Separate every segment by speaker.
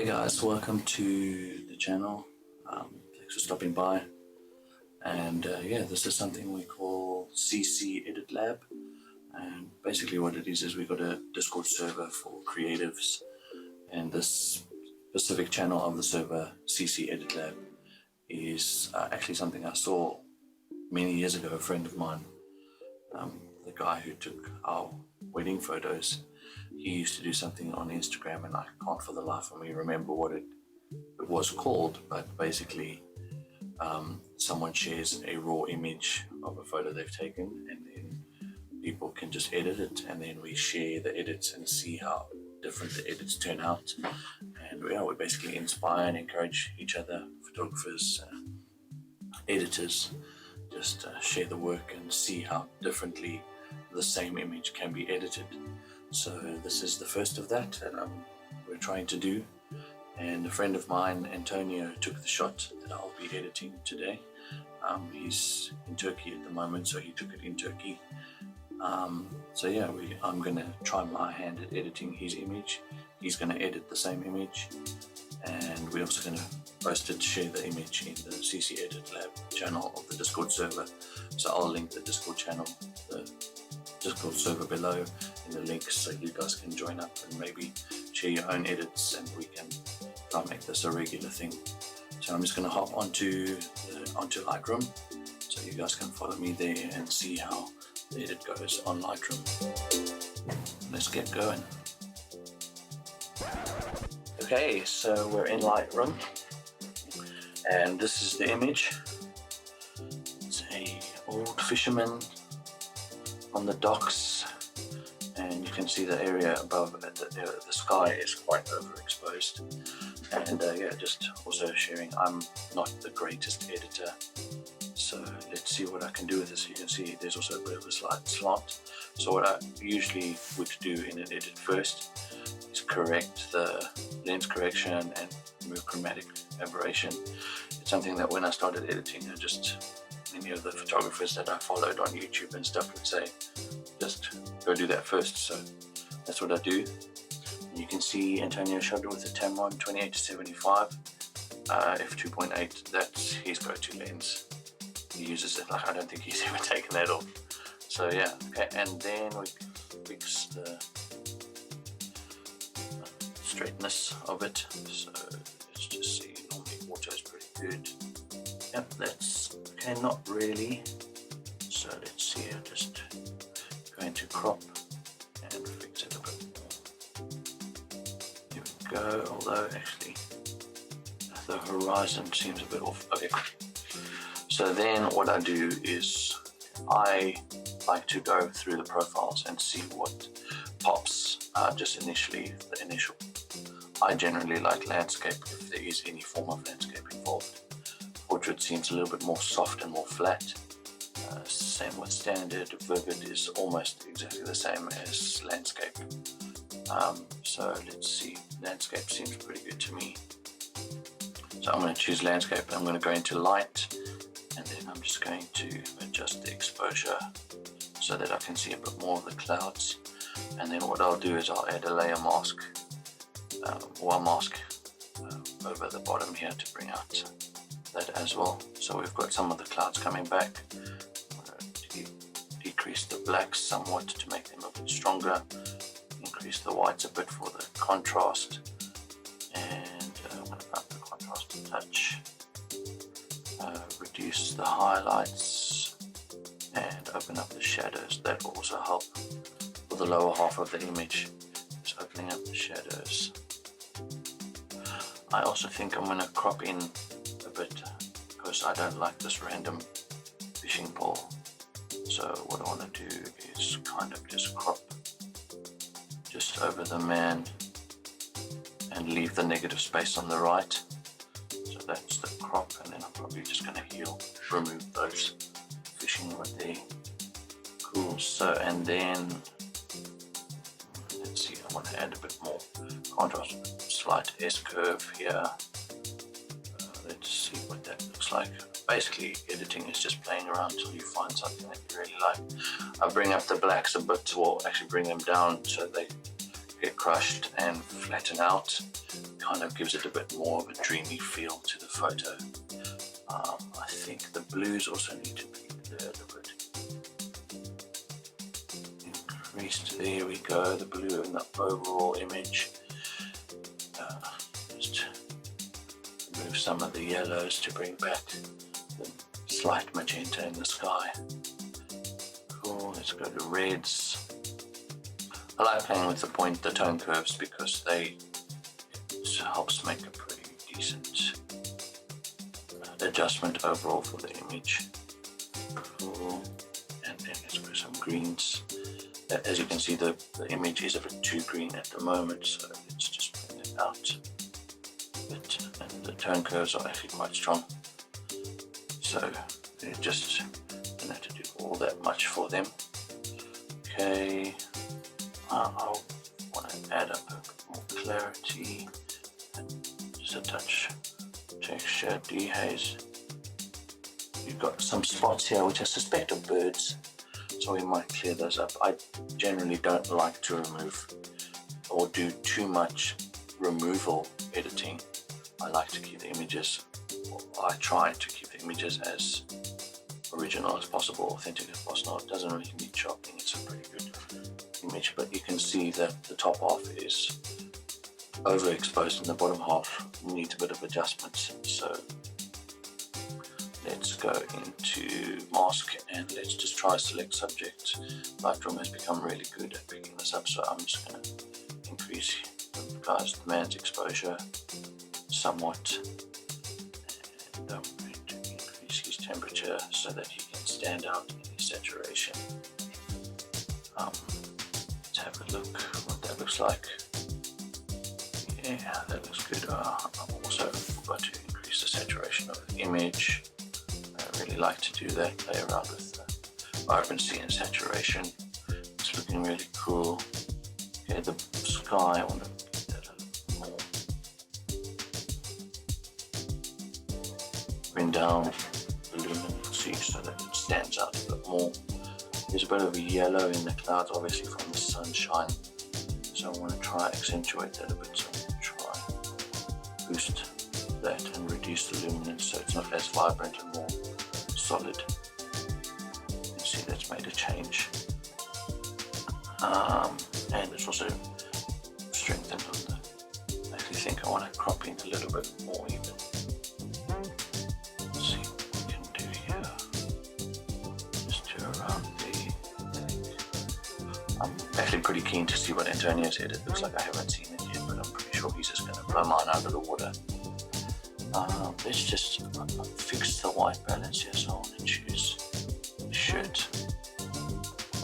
Speaker 1: Hey guys, welcome to the channel. Thanks for stopping by. And yeah, this is something we call CCeditlab. And basically what it is we've got a Discord server for creatives. And this specific channel of the server, CCeditlab, is actually something I saw many years ago. A friend of mine, the guy who took our wedding photos, he used to do something on Instagram, and I can't for the life of me remember what it was called, but basically someone shares a raw image of a photo they've taken, and then people can just edit it, and then we share the edits and see how different the edits turn out. And we basically inspire and encourage each other, photographers, editors, just share the work and see how differently the same image can be edited. So this is the first of that we're trying to do, and a friend of mine, Antonio, took the shot that I'll be editing today. He's in Turkey at the moment, so he took it in Turkey. So yeah, I'm going to try my hand at editing his image. He's going to edit the same image, and we're also going to post it, share the image in the CCeditlab channel of the Discord server. So I'll link the Discord channel, the Discord server below in the links, so you guys can join up and maybe share your own edits, and we can try and make this a regular thing. So I'm just going to hop onto Lightroom, so you guys can follow me there and see how the edit goes on Lightroom. Let's get going. Okay, so we're in Lightroom, and this is the image. It's a old fisherman on the docks, and you can see the area above it. The sky is quite overexposed. And yeah, just also sharing, I'm not the greatest editor, so let's see what I can do with this. You can see there's also a bit of a slight slant. So what I usually would do in an edit first is correct the lens correction and remove chromatic aberration. It's something that when I started editing, many of the photographers that I followed on YouTube and stuff would say, just go do that first. So that's what I do. And you can see Antonio shot it with a Tamron 28-75 f2.8. That's his go-to lens. He uses it like I don't think he's ever taken that off. So yeah, okay, and then we fix the straightness of it. So let's just see, normally auto is pretty good. Yep, that's okay, not really. So let's see, I'm just going to crop and fix it a bit more. Here we go, although actually the horizon seems a bit off. Okay, so then what I do is I like to go through the profiles and see what pops just initially, the initial. I generally like landscape if there is any form of landscape involved. Portrait seems a little bit more soft and more flat. Same with standard. Vivid is almost exactly the same as landscape. So let's see, landscape seems pretty good to me. So I'm going to choose landscape, and I'm going to go into light, and then I'm just going to adjust the exposure so that I can see a bit more of the clouds. And then what I'll do is I'll add a layer mask, or a mask over the bottom here to bring out that as well. So we've got some of the clouds coming back. I'm going to decrease the blacks somewhat to make them a bit stronger, increase the whites a bit for the contrast, and I'm going to up the contrast a touch, reduce the highlights, and open up the shadows. That will also help for the lower half of the image, just opening up the shadows. I also think I'm going to crop in a bit, because I don't like this random fishing pole. So what I want to do is kind of just crop just over the man and leave the negative space on the right. So that's the crop, and then I'm probably just going to remove those fishing right there. Cool. So, and then let's see, I want to add a bit more contrast, slight S-curve here. Let's see what that looks like. Basically, editing is just playing around until you find something that you really like. I bring up the blacks a bit, or actually bring them down so they get crushed and flatten out. Kind of gives it a bit more of a dreamy feel to the photo. I think the blues also need to be there a little bit increased. There we go, the blue in the overall image. Just remove some of the yellows to bring back the slight magenta in the sky. Cool, let's go to reds. I like playing with the tone curves because it helps make a pretty decent adjustment overall for the image. Cool. And then let's go some greens. As you can see, the image is a bit too green at the moment, so let's just bring it out a bit. And the tone curves are actually quite strong, so you just don't have to do all that much for them. Okay, I want to add up a bit more clarity and just a touch texture, dehaze. You've got some spots here which I suspect are birds, so we might clear those up. I generally don't like to remove or do too much removal editing. I like to keep the images, I try to keep the images as original as possible, authentic as possible. It doesn't really need sharpening, it's a pretty good image, but you can see that the top half is overexposed and the bottom half needs a bit of adjustment. So let's go into mask and let's just try select subject. Lightroom has become really good at picking this up, so I'm just going to increase the man's exposure somewhat, and I'm going to increase his temperature so that he can stand out in his saturation. Let's have a look what that looks like. Yeah, that looks good. I've also got to increase the saturation of the image. I really like to do that, play around with the vibrancy and saturation. It's looking really cool. Okay, the sky, I want to get that a little more. Bring down the luminosity so that it stands out a bit more. There's a bit of a yellow in the clouds, obviously from the sunshine, so I want to try accentuate that a bit. So I'm going to try boost that and reduce the luminance so it's not as vibrant and more solid. You can see that's made a change, and it's also strengthened on the. I actually think I want to crop in a little bit more even. Let's see what we can do here. Just do around I'm actually pretty keen to see what Antonio said. It looks like I haven't seen it yet, but I'm pretty sure he's just going to blow mine out of the water. Let's just fix the white balance here, so I want to choose shirt.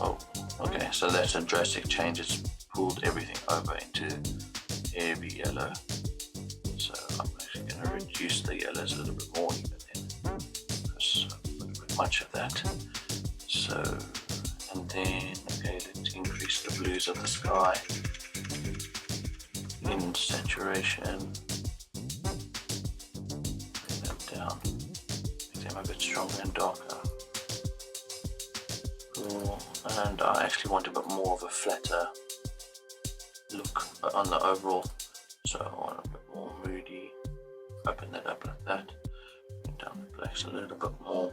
Speaker 1: Oh, okay, so that's a drastic change. It's pulled everything over into heavy yellow. So I'm actually going to reduce the yellows a little bit more even then, because a little bit much of that. So, and then, okay, let's increase the blues of the sky in saturation. Bring them down, make them a bit stronger and darker. Cool. And I actually want a bit more of a flatter look on the overall, so I want a bit more moody. Open that up like that. Bring down the blacks a little bit more.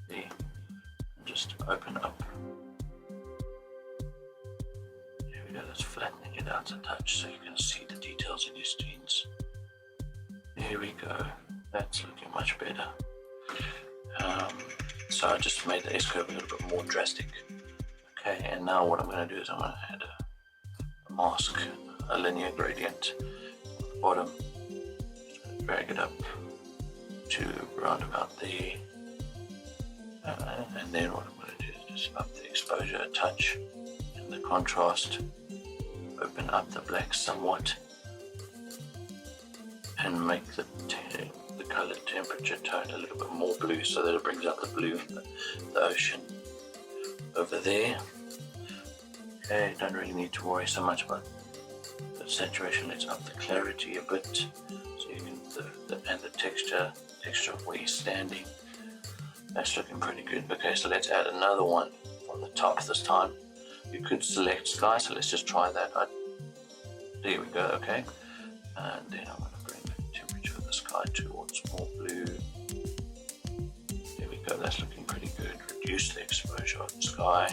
Speaker 1: There. Just open up. Here we go, that's flattening it out a touch so you can see the details in your scenes. Here we go, that's looking much better. So I just made the S-curve a little bit more drastic. Okay, and now what I'm going to do is I'm going to add a mask, a linear gradient at the bottom. Just drag it up to around about there. And then what I'm going to do is just up the exposure a touch and the contrast, open up the black somewhat, and make the color temperature tone a little bit more blue so that it brings out the blue in the ocean over there. Okay, don't really need to worry so much about the saturation. Let's up the clarity a bit so you can and the texture of where you're standing. That's looking pretty good. Okay, so let's add another one on the top this time. You could select sky, so let's just try that. There we go, okay. And then I'm going to bring the temperature of the sky towards more blue. There we go, that's looking pretty good. Reduce the exposure of the sky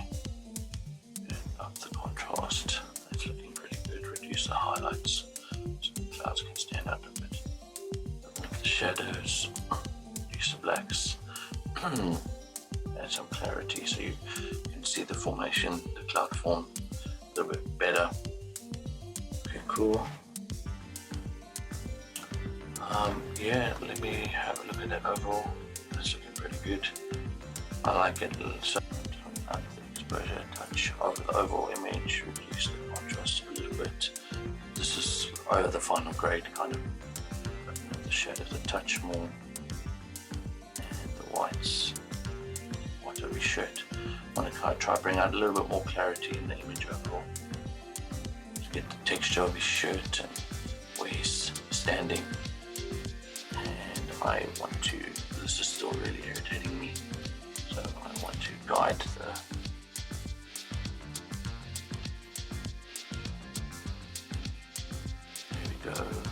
Speaker 1: and up the contrast. That's looking pretty good. Reduce the highlights so the clouds can stand out a bit. Open up the shadows, reduce the blacks. Add some clarity so you can see the formation, the cloud form a little bit better. Okay, cool. Yeah, let me have a look at that overall. That's looking pretty good. I like it. So, exposure, touch over the overall image, reduce the contrast a little bit. This is the final grade, kind of the shadows, the touch more, and the whites. White over his shirt. I want to kind of try to bring out a little bit more clarity in the image overall. To get the texture of his shirt and where he's standing. I want to, this is still really irritating me, so I want to guide the, there we go, and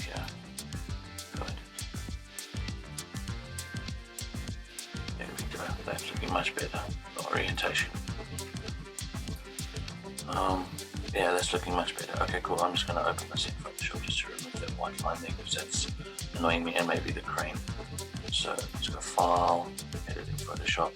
Speaker 1: yeah, guide it. There we go, that's looking much better, the orientation. Yeah, that's looking much better. Okay, cool, I'm just going to open this in Photoshop just to remove that white line there, because that's annoying me, and maybe the crane. So let's go File, Edit in Photoshop.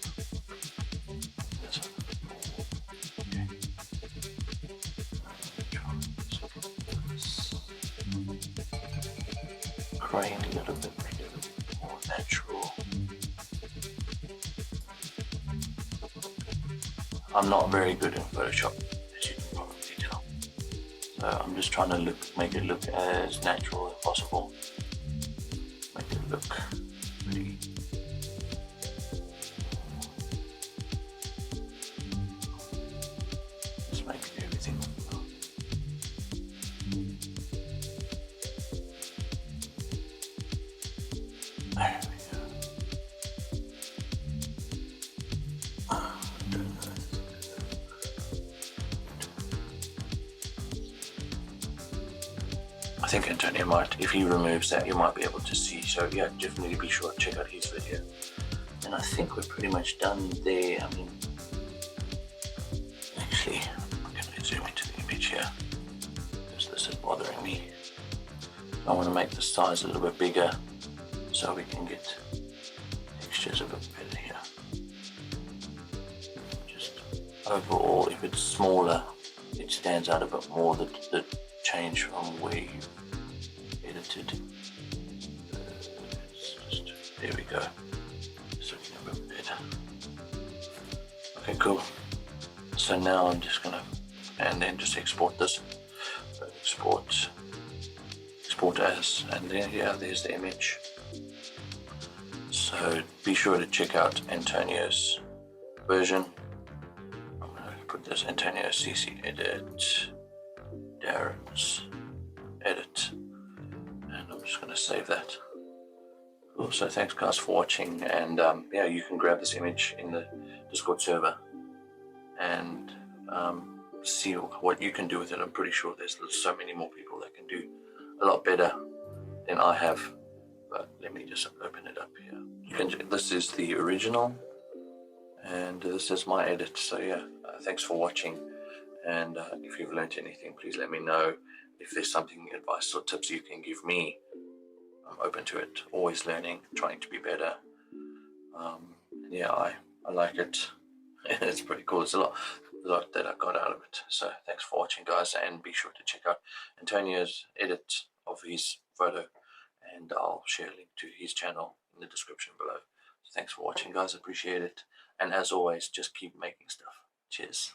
Speaker 1: Crane a little bit, make it a little bit more natural. I'm not very good in Photoshop, as you can probably tell. So I'm just trying to make it look as natural as possible. Make it look pretty. Just make everything. There we go. I think Antonio might, if he removes that, you might be able to see. So yeah, definitely be sure to check out his video. And I think we're pretty much done there. I mean, actually, I'm going to zoom into the image here because this is bothering me. I want to make the size a little bit bigger so we can get textures a bit better here. Just overall, if it's smaller, it stands out a bit more, the change from where you edited. There we go. It's looking a bit better. Okay, cool. So now I'm just gonna, and then just export this. Export as, and then yeah, there's the image. So be sure to check out Antonio's version. I'm gonna put this Antonio CCedit, Darren's edit, and I'm just going to save that. Cool. So thanks guys for watching, and yeah, you can grab this image in the Discord server and see what you can do with it. I'm pretty sure there's so many more people that can do a lot better than I have, but let me just open it up here. This is the original and this is my edit. So yeah, thanks for watching. And if you've learned anything, please let me know. If there's something, advice or tips you can give me, I'm open to it. Always learning, trying to be better. Yeah, I like it. It's pretty cool. There's a lot that I got out of it. So thanks for watching, guys, and be sure to check out Antonio's edit of his photo, and I'll share a link to his channel in the description below. So thanks for watching, guys. Appreciate it. And as always, just keep making stuff. Cheers.